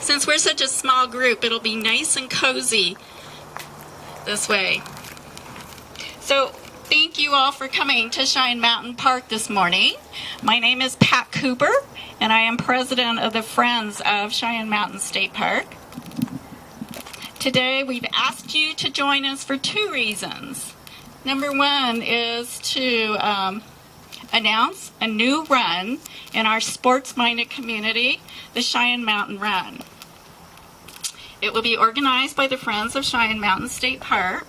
Since we're such a small group, it'll be nice and cozy this way. So thank you all for coming to Cheyenne Mountain Park this morning. My name is Pat Cooper, and I am president of the Friends of Cheyenne Mountain State Park. Today we've asked you to join us for two reasons. Number one is to announce a new run in our sports-minded community, the Cheyenne Mountain Run. It will be organized by the Friends of Cheyenne Mountain State Park,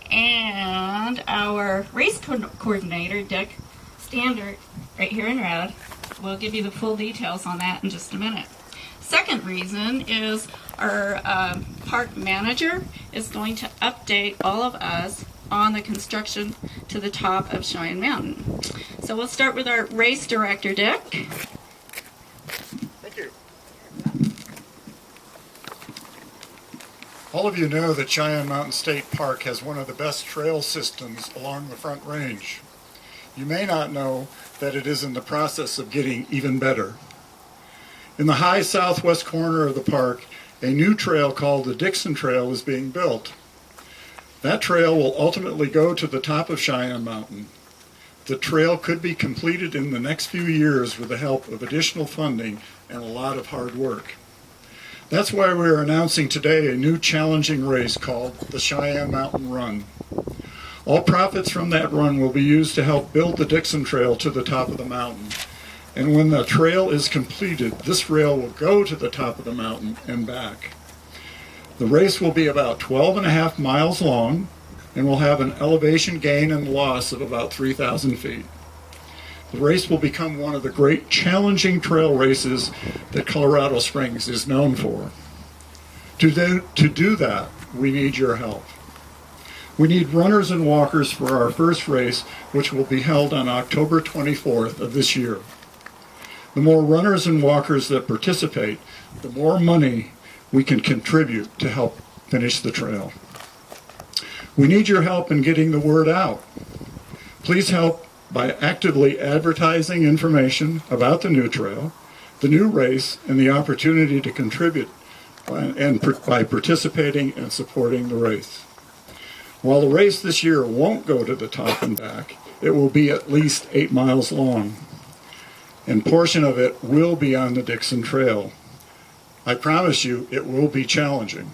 and our race coordinator, Dick Standard, right here in red, will give you the full details on that in just a minute. Second reason is our park manager is going to update all of us on the construction to the top of Cheyenne Mountain. So we'll start with our race director, Dick. Thank you. All of you know that Cheyenne Mountain State Park has one of the best trail systems along the Front Range. You may not know that it is in the process of getting even better. In the high southwest corner of the park, a new trail called the Dixon Trail is being built. That trail will ultimately go to the top of Cheyenne Mountain. The trail could be completed in the next few years with the help of additional funding and a lot of hard work. That's why we're announcing today a new challenging race called the Cheyenne Mountain Run. All profits from that run will be used to help build the Dixon Trail to the top of the mountain. And when the trail is completed, this rail will go to the top of the mountain and back. The race will be about 12.5 miles long and will have an elevation gain and loss of about 3,000 feet. The race will become one of the great challenging trail races that Colorado Springs is known for. To do that, we need your help. We need runners and walkers for our first race, which will be held on October 24th of this year. The more runners and walkers that participate, the more money we can contribute to help finish the trail. We need your help in getting the word out. Please help by actively advertising information about the new trail, the new race, and the opportunity to contribute by participating and supporting the race. While the race this year won't go to the top and back, it will be at least 8 miles long, and a portion of it will be on the Dixon Trail. I promise you it will be challenging.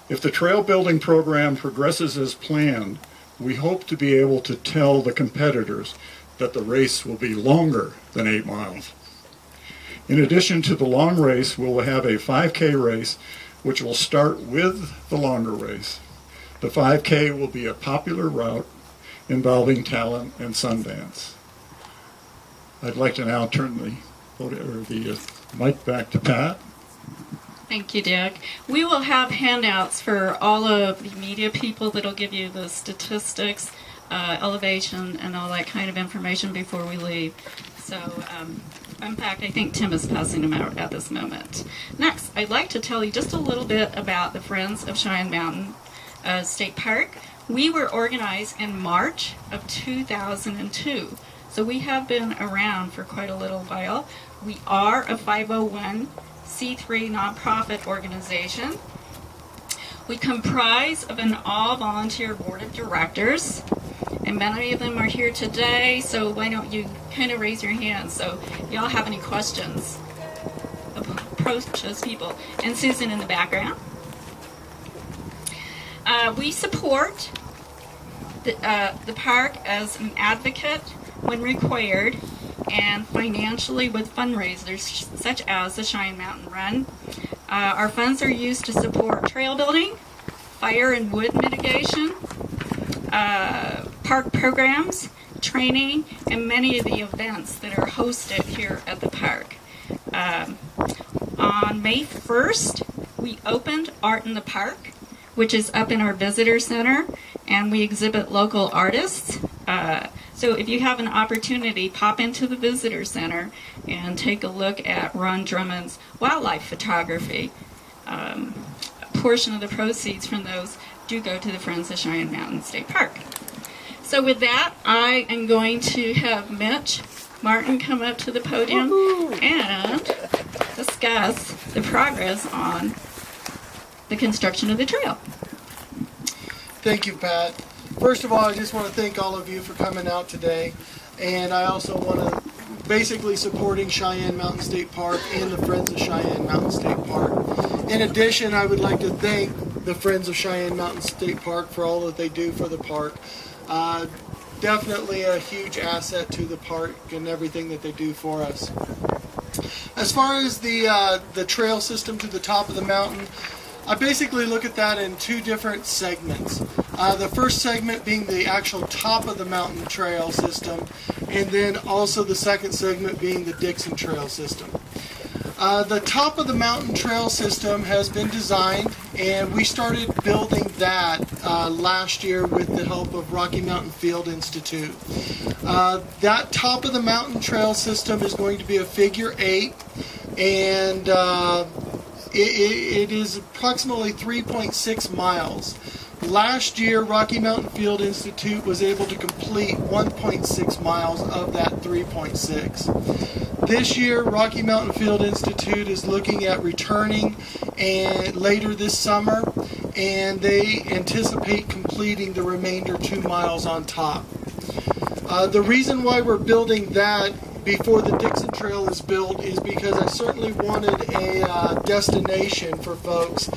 If the trail building program progresses as planned, we hope to be able to tell the competitors that the race will be longer than 8 miles. In addition to the long race, we'll have a 5K race, which will start with the longer race. The 5K will be a popular route involving talent and Sundance. I'd like to now turn the mic back to Pat. Thank you, Dick. We will have handouts for all of the media people that'll give you the statistics, elevation, and all that kind of information before we leave. So, in fact, I think Tim is passing them out at this moment. Next, I'd like to tell you just a little bit about the Friends of Cheyenne Mountain State Park. We were organized in March of 2002. So we have been around for quite a little while. We are a 501c3 nonprofit organization. We comprise of an all-volunteer board of directors, and many of them are here today, so why don't you kind of raise your hands so if y'all have any questions. Approach those people. And Susan in the background. We support the park as an advocate when required, and financially with fundraisers such as the Cheyenne Mountain Run. Our funds are used to support trail building, fire and wood mitigation, park programs, training, and many of the events that are hosted here at the park. On May 1st, we opened Art in the Park, which is up in our visitor center, and we exhibit local artists. So if you have an opportunity, pop into the visitor center and take a look at Ron Drummond's wildlife photography. A portion of the proceeds from those do go to the Friends of Cheyenne Mountain State Park. So with that, I am going to have Mitch Martin come up to the podium and discuss the progress on the construction of the trail. Thank you, Pat. First of all, I just want to thank all of you for coming out today. And I also want to basically supporting Cheyenne Mountain State Park and the Friends of Cheyenne Mountain State Park. In addition, I would like to thank the Friends of Cheyenne Mountain State Park for all that they do for the park. Definitely a huge asset to the park and everything that they do for us. As far as the trail system to the top of the mountain, I basically look at that in two different segments. The first segment being the actual top of the mountain trail system, and then also the second segment being the Dixon Trail system. The top of the mountain trail system has been designed, and we started building that last year with the help of Rocky Mountain Field Institute. That top of the mountain trail system is going to be a figure 8, and it is approximately 3.6 miles. Last year, Rocky Mountain Field Institute was able to complete 1.6 miles of that 3.6. This year, Rocky Mountain Field Institute is looking at returning and later this summer, and they anticipate completing the remainder 2 miles on top. The reason why we're building that before the Dixon Trail is built is because I certainly wanted a destination for folks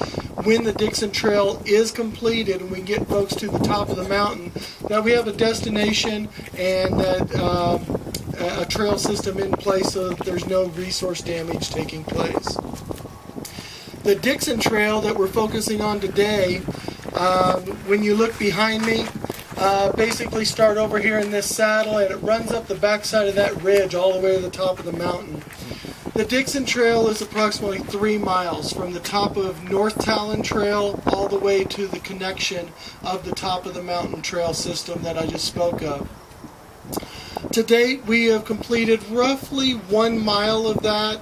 when the Dixon Trail is completed and we get folks to the top of the mountain, that we have a destination and that a trail system in place so that there's no resource damage taking place. The Dixon Trail that we're focusing on today, when you look behind me, basically start over here in this saddle and it runs up the backside of that ridge all the way to the top of the mountain. The Dixon Trail is approximately 3 miles from the top of North Talon Trail all the way to the connection of the top of the mountain trail system that I just spoke of. To date, we have completed roughly 1 mile of that,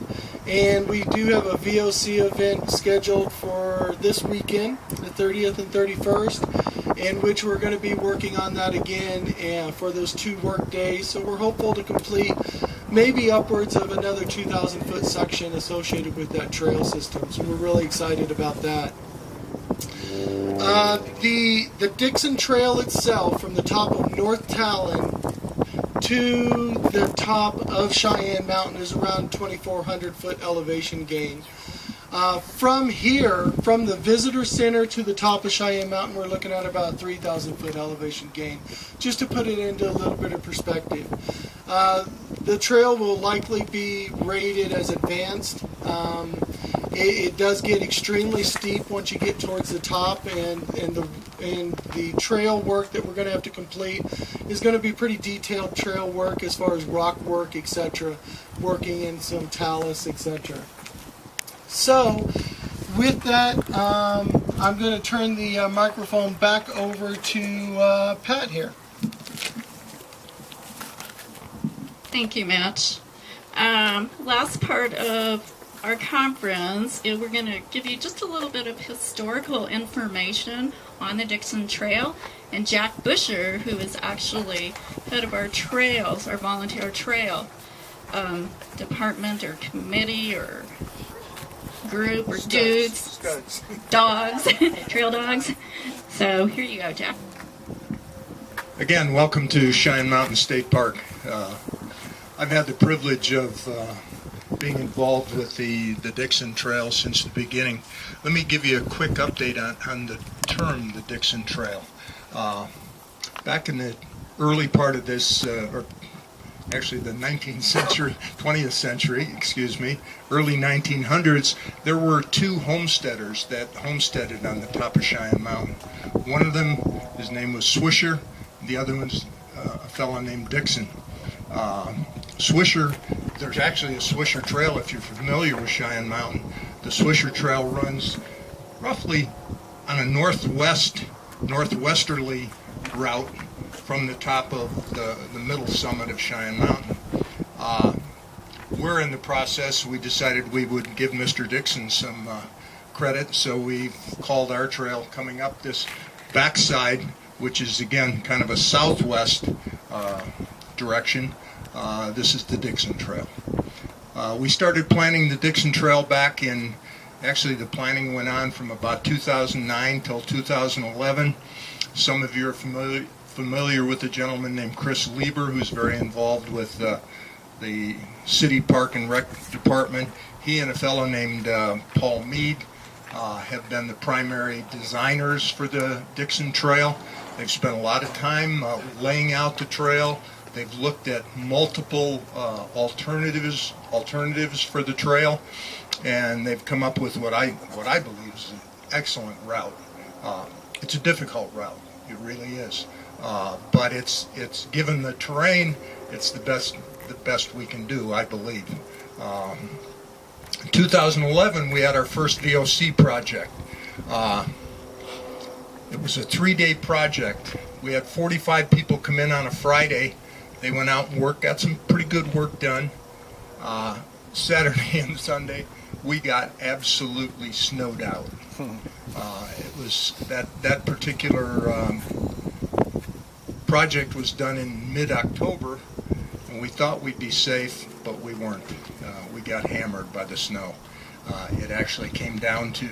and we do have a VOC event scheduled for this weekend, the 30th and 31st, in which we're going to be working on that again for those 2 work days. So we're hopeful to complete maybe upwards of another 2,000 foot section associated with that trail system. So we're really excited about that. The Dixon Trail itself, from the top of North Talon to the top of Cheyenne Mountain, is around 2,400 foot elevation gain. From here, from the visitor center to the top of Cheyenne Mountain, we're looking at about 3,000 foot elevation gain, just to put it into a little bit of perspective. The trail will likely be rated as advanced. It does get extremely steep once you get towards the top, and the trail work that we're going to have to complete is going to be pretty detailed trail work as far as rock work, etc., working in some talus, etc. So, with that, I'm going to turn the microphone back over to Pat here. Thank you, Mitch. Last part of our conference, we're going to give you just a little bit of historical information on the Dixon Trail. And Jack Busher, who is actually head of our trails, our volunteer trail department or committee or group or dudes, dogs, trail dogs. So here you go, Jack. Again, welcome to Cheyenne Mountain State Park. I've had the privilege of being involved with the Dixon Trail since the beginning. Let me give you a quick update on the term, the Dixon Trail. Back in the early part of this, or actually the 19th century, 20th century, excuse me, early 1900s, there were 2 homesteaders that homesteaded on the top of Cheyenne Mountain. One of them, his name was Swisher. The other one's a fellow named Dixon. Swisher, there's actually a Swisher Trail if you're familiar with Cheyenne Mountain. The Swisher Trail runs roughly on a northwesterly route from the top of the middle summit of Cheyenne Mountain. We're in the process, we decided we would give Mr. Dixon some credit, so we called our trail coming up this backside, which is again kind of a southwest direction. This is the Dixon Trail. We started planning the Dixon Trail back in, actually the planning went on from about 2009 till 2011. Some of you are familiar with a gentleman named Chris Lieber, who's very involved with the City Park and Rec Department. He and a fellow named Paul Mead have been the primary designers for the Dixon Trail. They've spent a lot of time laying out the trail. They've looked at multiple alternatives for the trail, and they've come up with what I believe is an excellent route. It's a difficult route, it really is, but it's given the terrain, it's the best we can do, I believe. In 2011, we had our first VOC project. It was a 3-day project. We had 45 people come in on a Friday. They went out and worked, got some pretty good work done. Saturday and Sunday, we got absolutely snowed out. It was that particular project was done in mid-October, and we thought we'd be safe, but we weren't. We got hammered by the snow. It actually came down to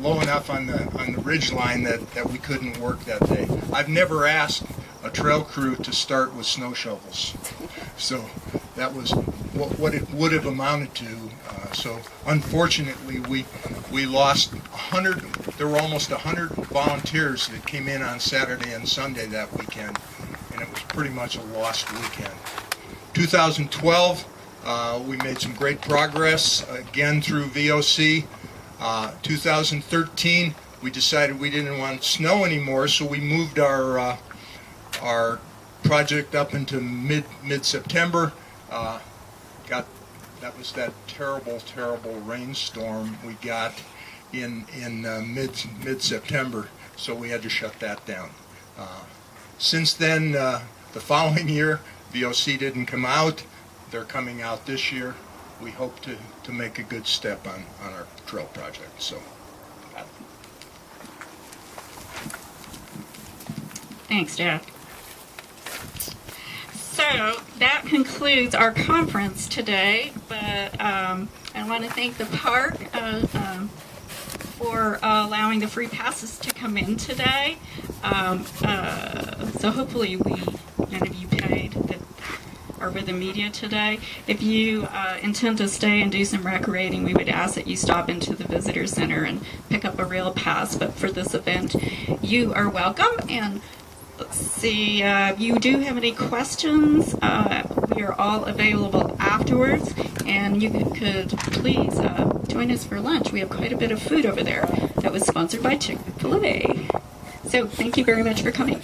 low enough on the ridge line that we couldn't work that day. I've never asked a trail crew to start with snow shovels, so that was what it would have amounted to. So unfortunately, we lost 100. There were almost 100 volunteers that came in on Saturday and Sunday that weekend, and it was pretty much a lost weekend. 2012, we made some great progress again through VOC. 2013, we decided we didn't want snow anymore, so we moved our project up into mid-September. That was that terrible rainstorm we got in mid-September, so we had to shut that down. Since then, the following year, VOC didn't come out. They're coming out this year. We hope to make a good step on our trail project. So, Thanks, Jack. So that concludes our conference today, but I want to thank the park for allowing the free passes to come in today. So hopefully none of you paid that are with the media today. If you intend to stay and do some recreating, we would ask that you stop into the visitor center and pick up a rail pass. But for this event, you are welcome. And let's see, if you do have any questions, we are all available afterwards, and you could please join us for lunch. We have quite a bit of food over there that was sponsored by Chick-fil-A. So thank you very much for coming.